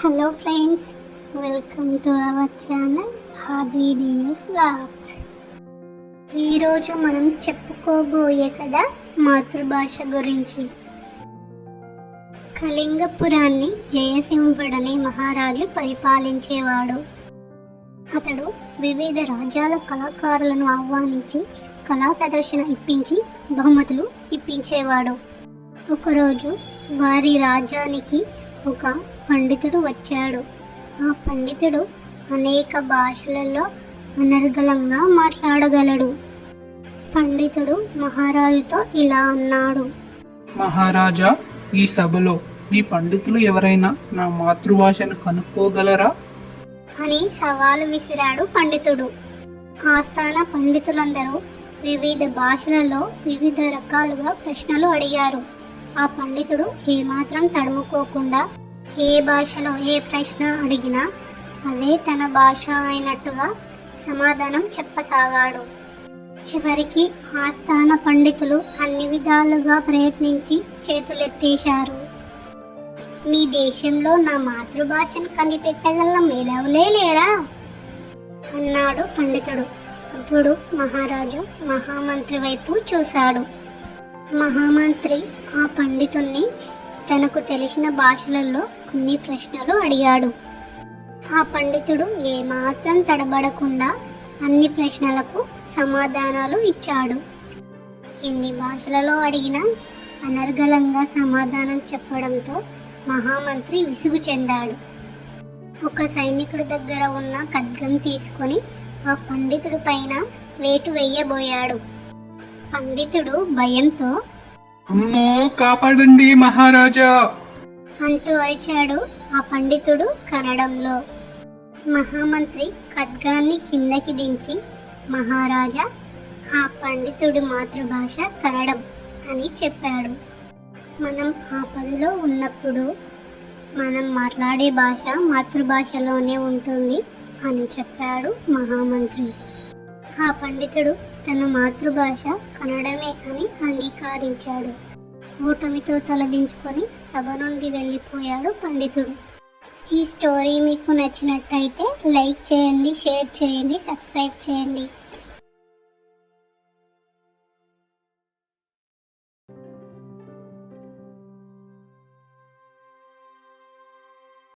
Hello friends, welcome to our channel ఆదిడిఎస్ vlogs. ఈరోజు మనం చెప్పుకోబోయే కథ మాతృభాష గురించి. కళింగపురాన్ని జయసింహుడనే మహారాజు పరిపాలించేవాడు. అతడు వివిధ రాజ్యాల కళాకారులను ఆహ్వానించి కళా ప్రదర్శన ఇప్పించి బహుమతులు ఇప్పించేవాడు. ఒకరోజు వారి రాజ్యానికి ఒక పండితుడు వచ్చాడు. ఆ పండితుడు అనేక భాషలలో అనర్గళంగా మాట్లాడగలడు. పండితుడు మహారాజుతో ఇలా అన్నాడు: మహారాజా, ఈ సభలో మీ పండితులు ఎవరైనా నా మాతృభాషను కనుక్కోగలరా అని సవాలు విసిరాడు పండితుడు. ఆస్థాన పండితులందరూ వివిధ భాషలలో వివిధ రకాలుగా ప్రశ్నలు అడిగారు. ఆ పండితుడు ఏమాత్రం తడుముకోకుండా ఏ భాషలో ఏ ప్రశ్న అడిగినా అదే తన భాష అయినట్టుగా సమాధానం చెప్పసాగాడు. చివరికి ఆస్థాన పండితులు అన్ని విధాలుగా ప్రయత్నించి చేతులెత్తేశారు. మీ దేశంలో నా మాతృభాషను కనిపెట్టగల మేధావులే లేరా అన్నాడు పండితుడు. అప్పుడు మహారాజు మహామంత్రి వైపు చూశాడు. మహామంత్రి ఆ పండితుణ్ణి తనకు తెలిసిన భాషలలో కొన్ని ప్రశ్నలు అడిగాడు. ఆ పండితుడు ఏమాత్రం తడబడకుండా అన్ని ప్రశ్నలకు సమాధానాలు ఇచ్చాడు. ఎన్ని భాషలలో అడిగినా అనర్గళంగా సమాధానం చెప్పడంతో మహామంత్రి విసుగు చెందాడు. ఒక సైనికుడి దగ్గర ఉన్న ఖడ్గం తీసుకొని ఆ పండితుడి పైన వేటు వేయబోయాడు. పండితుడు భయంతో అమ్మో, కాపాడండి మహారాజా అంటూ అరిచాడు. ఆ పండితుడు కన్నడంలో. మహామంత్రి ఖడ్గాన్ని కిందకి దించి, మహారాజా, ఆ పండితుడి మాతృభాష కన్నడం అని చెప్పాడు. మనం ఆపదలో ఉన్నప్పుడు మనం మాట్లాడే భాష మాతృభాషలోనే ఉంటుంది అని చెప్పాడు మహామంత్రి. ఆ పండితుడు తన మాతృభాష కన్నడమే అని అంగీకరించాడు. ఓటమితో తలదించుకొని సభ నుండి వెళ్ళిపోయాడు పండితుడు. ఈ స్టోరీ మీకు నచ్చినట్టయితే లైక్ చేయండి, షేర్ చేయండి, సబ్స్క్రైబ్ చేయండి.